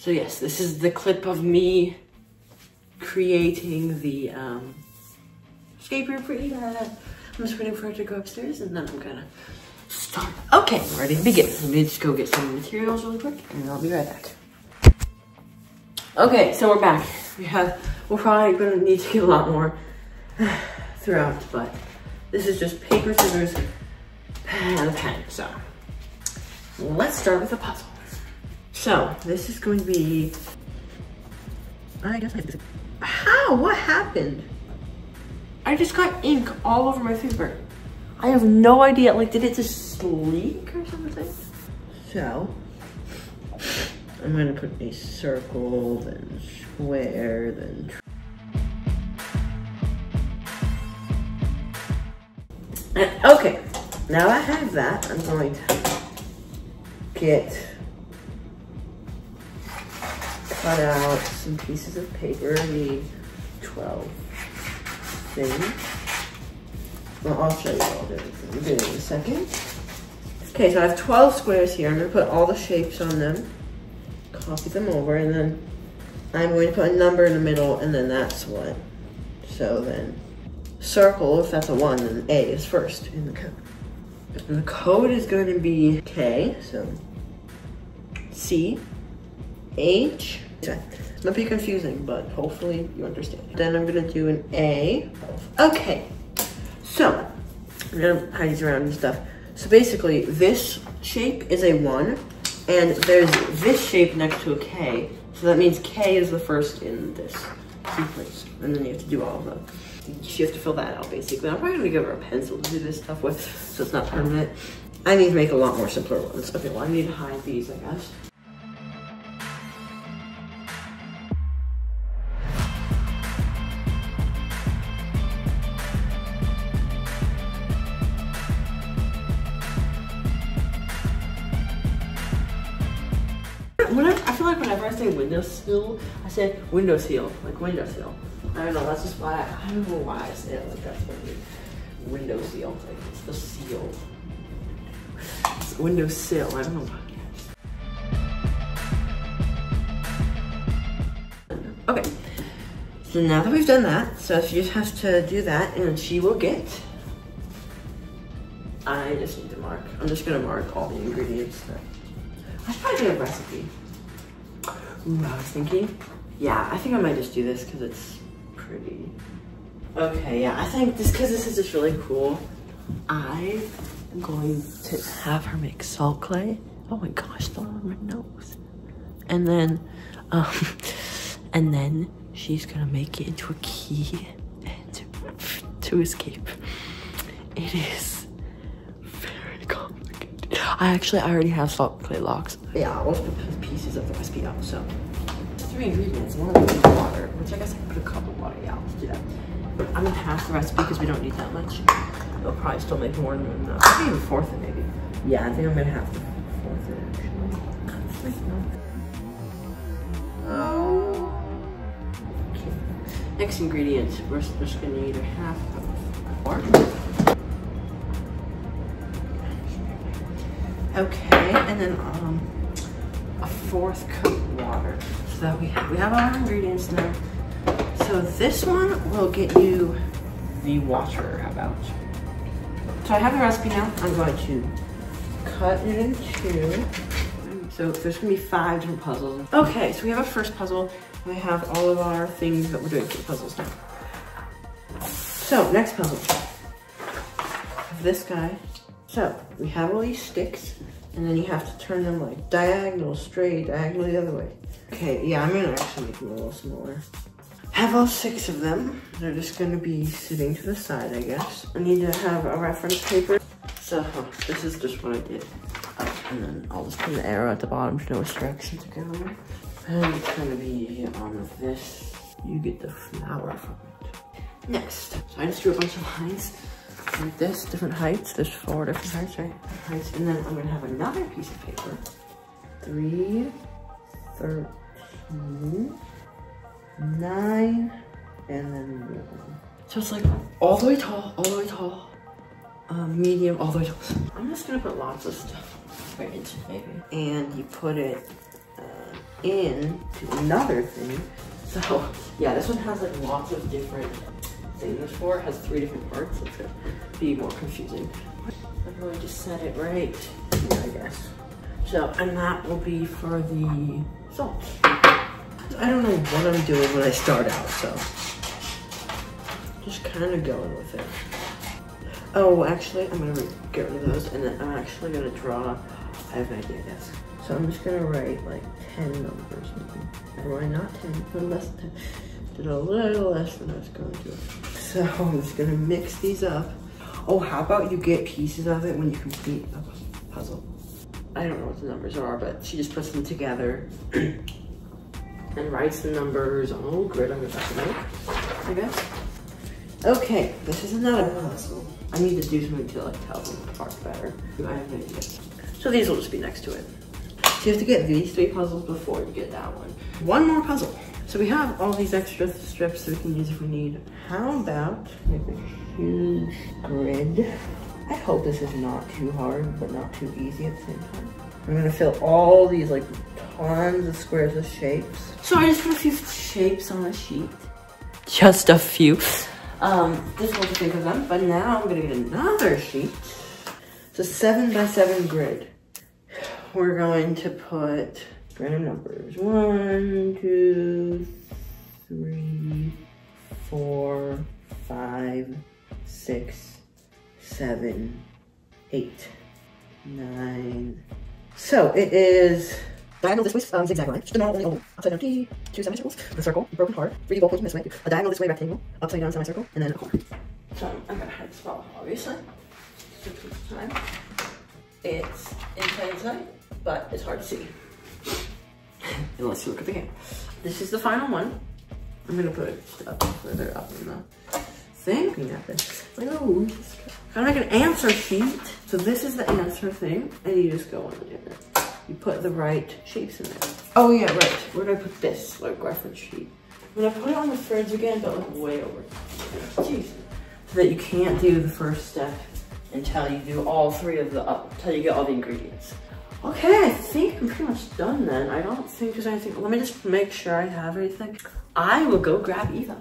So yes, this is the clip of me creating the escape room for Eva. I'm just waiting for her to go upstairs and then I'm gonna start. Okay, I'm ready to begin. Let me just go get some materials really quick and I'll be right back. Okay, so we're back. We're probably gonna need to get a lot more throughout, but this is just paper, scissors, and a pen. So let's start with the puzzle. So this is going to be, I guess how? What happened? I just got ink all over my paper. I have no idea, like did it just leak or something? So I'm gonna put a circle, then square, then okay, now I have that, I'm going to cut out some pieces of paper. I need 12 things. Well, I'll show you all the everything. We'll do it in a second. Okay, so I have 12 squares here. I'm gonna put all the shapes on them, copy them over, and then I'm going to put a number in the middle, and then that's what. So then, circle, if that's a 1, then A is first in the code. And the code is going to be K, so C, H. It might be confusing, but hopefully you understand. Then I'm gonna do an A. Okay, so I'm gonna hide these around and stuff. So basically, this shape is a 1, and there's this shape next to a K. So that means K is the first in this sequence, and then you have to do all of them. You have to fill that out, basically. I'm probably gonna give her a pencil to do this stuff with, so it's not permanent. I need to make a lot more simpler ones. Okay, well, I need to hide these, I guess. I feel like whenever I say windowsill, I say windowsill, like windowsill. I don't know, that's just why, I don't know why I say it like that's what I mean. Windowsill, like it's the seal. It's windowsill, I don't know why. Okay, so now that we've done that, so she just has to do that and she will get, I just need to mark, I'm just gonna mark all the ingredients. I should probably do a recipe. Ooh, I was thinking, yeah, I think I might just do this because it's pretty. Okay, yeah, I think this, because this is just really cool, I am going to have her make salt clay. Oh my gosh, the on my nose. And then she's gonna make it into a key and to escape. It is very complicated. I already have salt clay blocks. Yeah, I'll put pieces of the recipe out, so. 3 ingredients, one of them is water, which I guess I can put a cup of water, yeah, let's do that. I'm gonna half the recipe because we don't need that much. They'll probably still make more than enough. Maybe even fourth it, maybe. Yeah, I think I'm gonna have to fourth it, actually. Oh. Okay. Next ingredient, we're just gonna need a half cup of water. Okay, and then a 4th cup of water. So that we have all our ingredients now. So this one will get you the water, how about? So I have the recipe now. I'm going to cut it in 2. So there's gonna be 5 different puzzles. Okay, so we have a first puzzle. And we have all of our things that we're doing for the puzzles now. So next puzzle. This guy. So we have all these sticks, and then you have to turn them like diagonal, straight, diagonal the other way. Okay, yeah, I'm gonna actually make them a little smaller. Have all 6 of them. They're just gonna be sitting to the side, I guess. I need to have a reference paper. So this is just what I did. Oh, and then I'll just put an arrow at the bottom to know which direction to go. And it's gonna be on this. You get the flower from it. Next, so I just drew a bunch of lines like this, different heights. There's 4 different heights, right? Heights. And then I'm gonna have another piece of paper. 3, 13, 9, and then 1. So it's like all the way tall, medium, all the way tall. I'm just gonna put lots of stuff right into it, maybe. And you put it into another thing. So yeah, this one has like lots of different things for it. Has 3 different parts, so it's gonna be more confusing. I'll really just set it right here, I guess. So, and that will be for the salt. I don't know what I'm doing when I start out, so just kind of going with it. Oh, actually, I'm gonna get rid of those, and then I'm actually gonna draw. I have an idea, yes. So I'm just gonna write like 10 numbers. Or why not 10? But less than 10. Did a little less than I was going to. So I'm just gonna mix these up. Oh, how about you get pieces of it when you complete a puzzle? I don't know what the numbers are, but she just puts them together and writes the numbers on a little grid I'm about to make, I guess. Okay, this is another puzzle. I need to do something to like tell them apart better. I have no idea. So these will just be next to it. So you have to get these 3 puzzles before you get that one. One more puzzle. So we have all these extra strips that we can use if we need. How about make a huge grid? I hope this is not too hard, but not too easy at the same time. I'm gonna fill all these like tons of squares with shapes. So I just put a few shapes on the sheet. Just a few. This was to think of them, but now I'm gonna get another sheet. It's a 7 by 7 grid. We're going to put random numbers. 1, 2, 3, 4, 5, 6, 7, 8, 9. So it is diagonal this way, zigzag line, just a normal, only oval, upside down T, 2 semicircles, a circle, a broken heart, 3 goal pointing this way, a diagonal this way, rectangle, upside down semicircle, and then a corner. So I'm gonna hide the spell, obviously. Time. It's in plain sight, but it's hard to see. Unless you look at the game. This is the final one. I'm gonna put it up further up in the thing. Like, oh, gotta make an answer sheet. So this is the answer thing, and you just go on the different. You put the right shapes in there. Oh yeah, right. Where do I put this like reference sheet? I'm gonna put it on the fridge again, but like way over. Jeez. So that you can't do the first step until you do all 3 of the until you get all the ingredients. Okay, I think I'm pretty much done then. I don't think there's anything. Let me just make sure I have everything. I will go grab Eva.